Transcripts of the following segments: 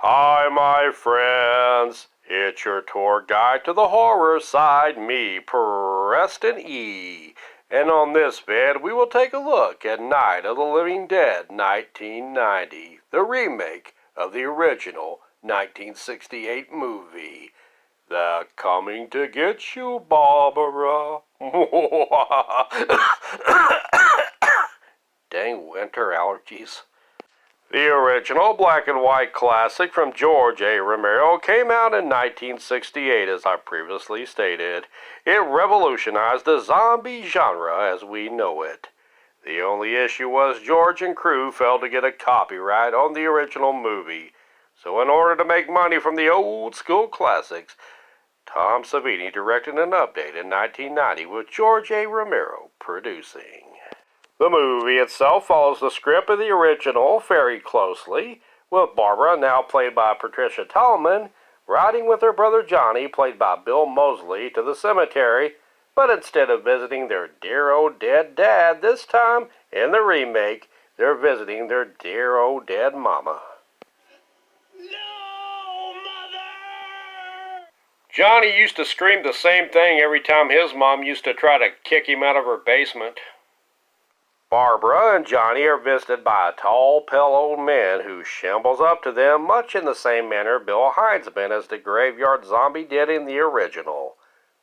Hi, my friends. It's your tour guide to the horror side, me, Preston E. And on this vid, we will take a look at Night of the Living Dead 1990, the remake of the original 1968 movie. They're coming to get you, Barbara. Dang winter allergies. The original black and white classic from George A. Romero came out in 1968, as I previously stated. It revolutionized the zombie genre as we know it. The only issue was George and crew failed to get a copyright on the original movie. So in order to make money from the old school classics, Tom Savini directed an update in 1990 with George A. Romero producing. The movie itself follows the script of the original very closely, with Barbara, now played by Patricia Tallman, riding with her brother Johnny, played by Bill Moseley, to the cemetery, but instead of visiting their dear old dead dad, this time, in the remake, they're visiting their dear old dead mama. No, Mother! Johnny used to scream the same thing every time his mom used to try to kick him out of her basement. Barbara and Johnny are visited by a tall, pale old man who shambles up to them much in the same manner Bill Heinzman as the graveyard zombie did in the original.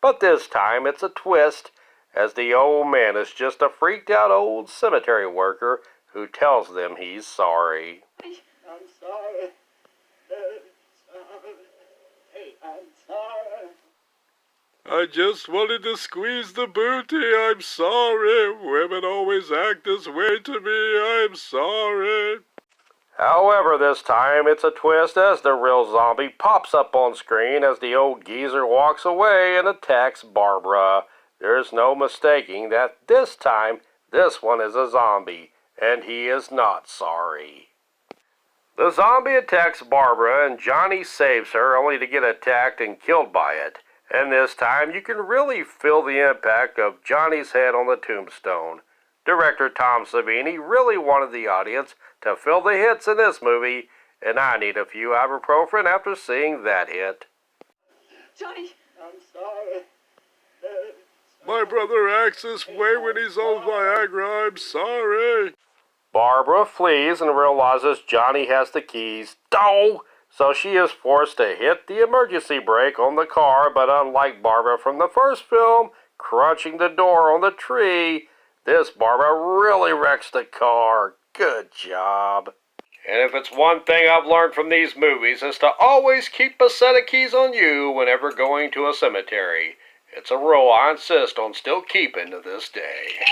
But this time it's a twist, as the old man is just a freaked out old cemetery worker who tells them he's sorry. I'm sorry. I'm sorry. I just wanted to squeeze the booty. I'm sorry. Women always act this way to me. I'm sorry. However, this time it's a twist as the real zombie pops up on screen as the old geezer walks away and attacks Barbara. There's no mistaking that this time this one is a zombie, and he is not sorry. The zombie attacks Barbara and Johnny saves her only to get attacked and killed by it. And this time you can really feel the impact of Johnny's head on the tombstone. Director Tom Savini really wanted the audience to feel the hits in this movie, and I need a few ibuprofen after seeing that hit. Johnny! I'm sorry. My brother acts this way when he's on Viagra. I'm sorry. Barbara flees and realizes Johnny has the keys. So she is forced to hit the emergency brake on the car, but unlike Barbara from the first film, crunching the door on the tree, this Barbara really wrecks the car. Good job. And if it's one thing I've learned from these movies, is to always keep a set of keys on you whenever going to a cemetery. It's a rule I insist on still keeping to this day.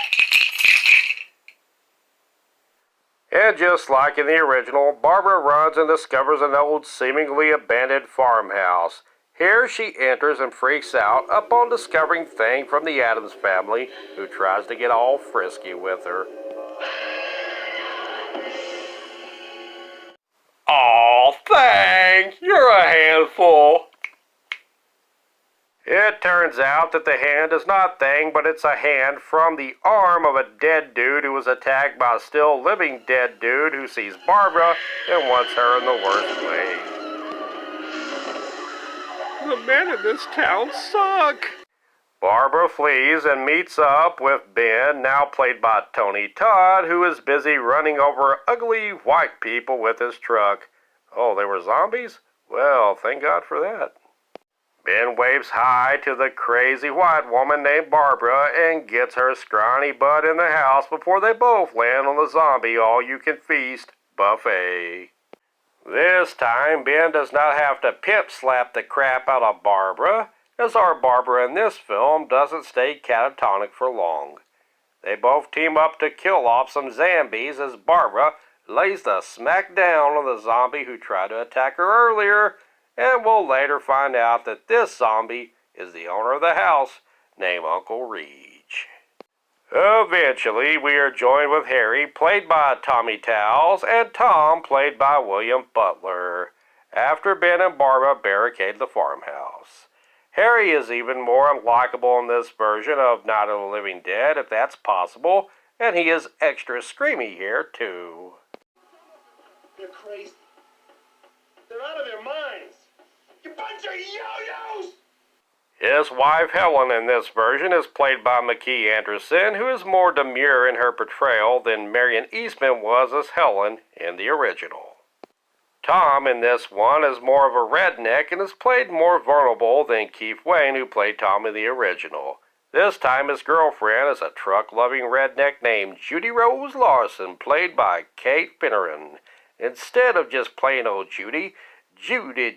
And just like in the original, Barbara runs and discovers an old, seemingly abandoned farmhouse. Here she enters and freaks out upon discovering Thing from the Addams family, who tries to get all frisky with her. Aw, Thing, you're a handful. It turns out that the hand is not Thing, but it's a hand from the arm of a dead dude who was attacked by a still living dead dude who sees Barbara and wants her in the worst way. The men in this town suck. Barbara flees and meets up with Ben, now played by Tony Todd, who is busy running over ugly white people with his truck. Oh, they were zombies? Well, thank God for that. Ben waves hi to the crazy white woman named Barbara and gets her scrawny butt in the house before they both land on the zombie all-you-can-feast buffet. This time, Ben does not have to pimp slap the crap out of Barbara, as our Barbara in this film doesn't stay catatonic for long. They both team up to kill off some zombies as Barbara lays the smack down on the zombie who tried to attack her earlier, and we'll later find out that this zombie is the owner of the house, named Uncle Reach. Eventually, we are joined with Harry, played by Tommy Towles, and Tom, played by William Butler, after Ben and Barbara barricade the farmhouse. Harry is even more unlikable in this version of Night of the Living Dead, if that's possible, and he is extra screamy here, too. They're crazy. They're out of your yo-yos! His wife Helen in this version is played by McKee Anderson, who is more demure in her portrayal than Marion Eastman was as Helen in the original. Tom in this one is more of a redneck and is played more vulnerable than Keith Wayne, who played Tom in the original. This time his girlfriend is a truck-loving redneck named Judy Rose Larson, played by Kate Finneran. Instead of just plain old Judy, Judy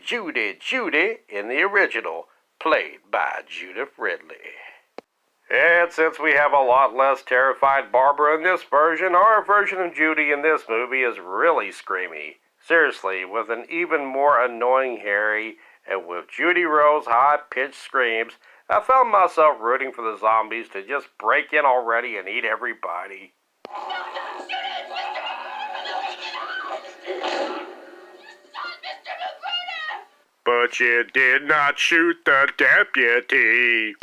in the original, played by Judith Ridley. And since we have a lot less terrified Barbara in this version, our version of Judy in this movie is really screamy. Seriously, with an even more annoying Harry, and with Judy Rose's high-pitched screams, I found myself rooting for the zombies to just break in already and eat everybody. But you did not shoot the deputy.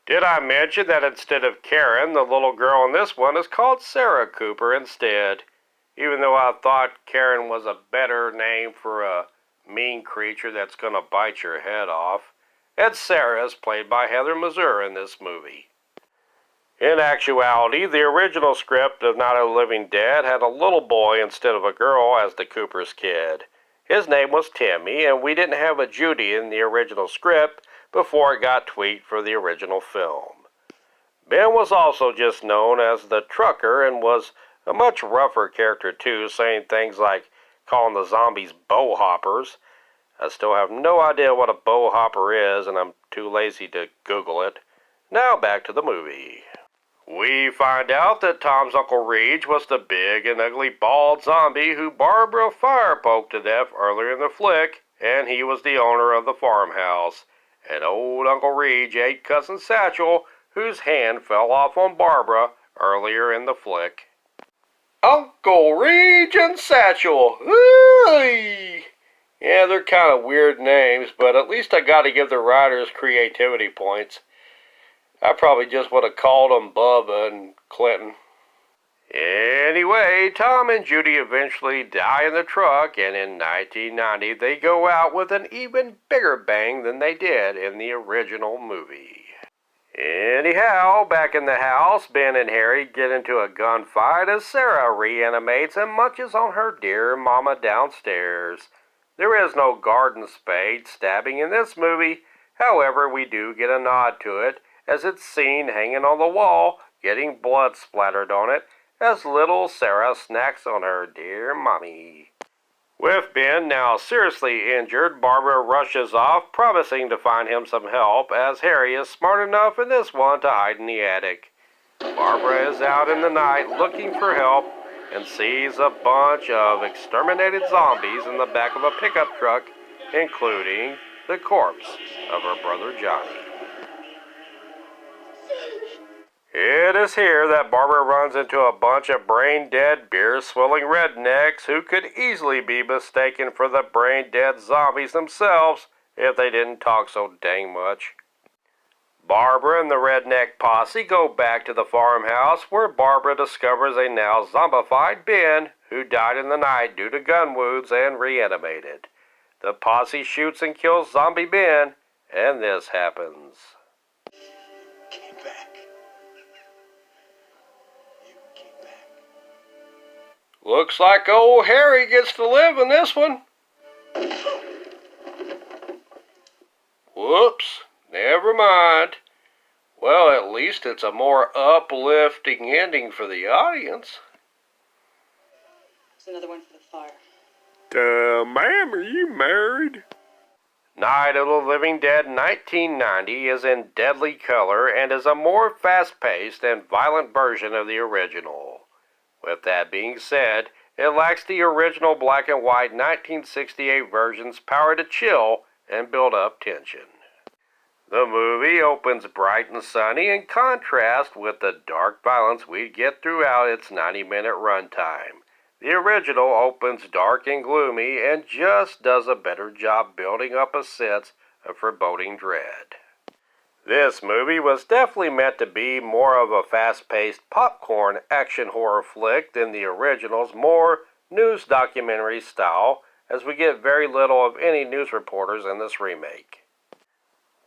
Did I mention that instead of Karen, the little girl in this one is called Sarah Cooper instead? Even though I thought Karen was a better name for a mean creature that's gonna bite your head off. And Sarah is played by Heather Mazur in this movie. In actuality, the original script of Night of the Living Dead had a little boy instead of a girl as the Cooper's kid. His name was Timmy, and we didn't have a Judy in the original script before it got tweaked for the original film. Ben was also just known as the trucker and was a much rougher character too, saying things like calling the zombies bow hoppers. I still have no idea what a bow hopper is, and I'm too lazy to Google it. Now back to the movie. We find out that Tom's Uncle Reach was the big and ugly bald zombie who Barbara firepoked to death earlier in the flick, and he was the owner of the farmhouse. And old Uncle Reach ate Cousin Satchel, whose hand fell off on Barbara earlier in the flick. Uncle Reach and Satchel! Ooh-y. Yeah, they're kind of weird names, but at least I got to give the writers creativity points. I probably just would have called them Bubba and Clinton. Anyway, Tom and Judy eventually die in the truck, and in 1990 they go out with an even bigger bang than they did in the original movie. Anyhow, back in the house, Ben and Harry get into a gunfight as Sarah reanimates and munches on her dear mama downstairs. There is no garden spade stabbing in this movie, however we do get a nod to it, as it's seen hanging on the wall, getting blood splattered on it, as little Sarah snacks on her dear mommy. With Ben now seriously injured, Barbara rushes off, promising to find him some help, as Harry is smart enough in this one to hide in the attic. Barbara is out in the night looking for help, and sees a bunch of exterminated zombies in the back of a pickup truck, including the corpse of her brother Johnny. It is here that Barbara runs into a bunch of brain-dead, beer-swilling rednecks who could easily be mistaken for the brain-dead zombies themselves if they didn't talk so dang much. Barbara and the redneck posse go back to the farmhouse where Barbara discovers a now zombified Ben who died in the night due to gun wounds and reanimated. The posse shoots and kills zombie Ben, and this happens. Get back. You get back. Looks like old Harry gets to live in this one. Whoops, never mind. Well, at least it's a more uplifting ending for the audience. There's another one for the fire. Ma'am, are you married? Night of the Living Dead 1990 is in deadly color and is a more fast-paced and violent version of the original. With that being said, it lacks the original black and white 1968 version's power to chill and build up tension. The movie opens bright and sunny in contrast with the dark violence we'd get throughout its 90-minute runtime. The original opens dark and gloomy and just does a better job building up a sense of foreboding dread. This movie was definitely meant to be more of a fast-paced popcorn action horror flick than the original's more news documentary style, as we get very little of any news reporters in this remake.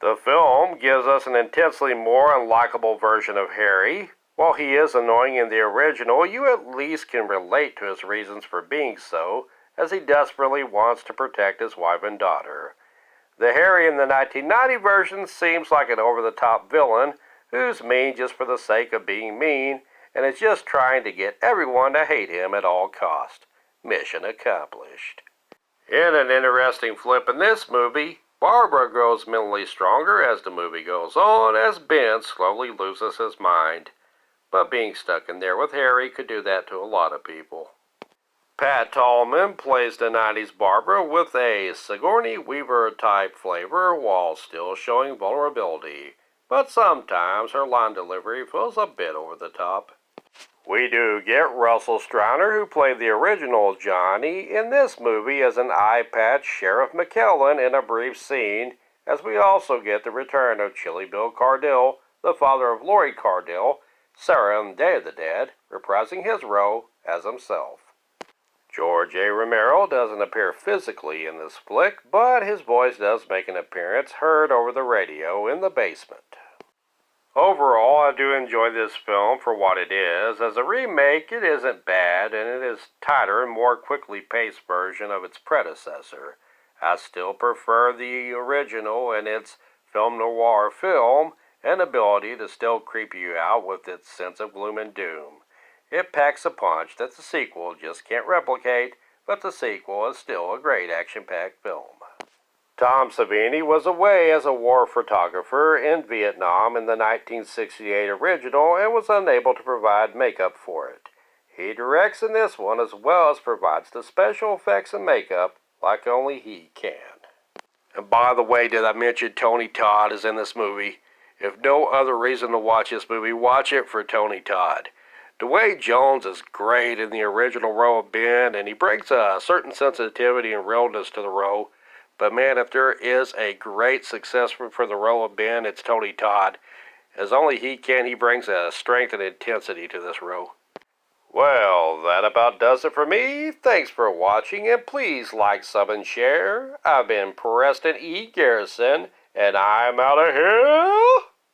The film gives us an intensely more unlikable version of Harry. While he is annoying in the original, you at least can relate to his reasons for being so, as he desperately wants to protect his wife and daughter. The Harry in the 1990 version seems like an over-the-top villain who's mean just for the sake of being mean and is just trying to get everyone to hate him at all cost. Mission accomplished. In an interesting flip in this movie, Barbara grows mentally stronger as the movie goes on, as Ben slowly loses his mind. But being stuck in there with Harry could do that to a lot of people. Pat Tallman plays the 90s Barbara with a Sigourney Weaver-type flavor while still showing vulnerability, but sometimes her line delivery feels a bit over the top. We do get Russell Strauner, who played the original Johnny, in this movie as an eye-patch Sheriff McKellen in a brief scene, as we also get the return of Chili Bill Cardille, the father of Laurie Cardille, Sarah in Day of the Dead, reprising his role as himself. George A. Romero doesn't appear physically in this flick, but his voice does make an appearance heard over the radio in the basement. Overall, I do enjoy this film for what it is. As a remake, it isn't bad, and it is a tighter and more quickly paced version of its predecessor. I still prefer the original and its film noir film and ability to still creep you out with its sense of gloom and doom. It packs a punch that the sequel just can't replicate, but the sequel is still a great action-packed film. Tom Savini was away as a war photographer in Vietnam in the 1968 original and was unable to provide makeup for it. He directs in this one as well as provides the special effects and makeup like only he can. And by the way, did I mention Tony Todd is in this movie? If no other reason to watch this movie, watch it for Tony Todd. Dwayne Jones is great in the original role of Ben, and he brings a certain sensitivity and realness to the role. But man, if there is a great successor for the role of Ben, it's Tony Todd. As only he can, he brings a strength and intensity to this role. Well, that about does it for me. Thanks for watching, and please like, sub, and share. I've been Preston E. Garrison, and I'm out of here.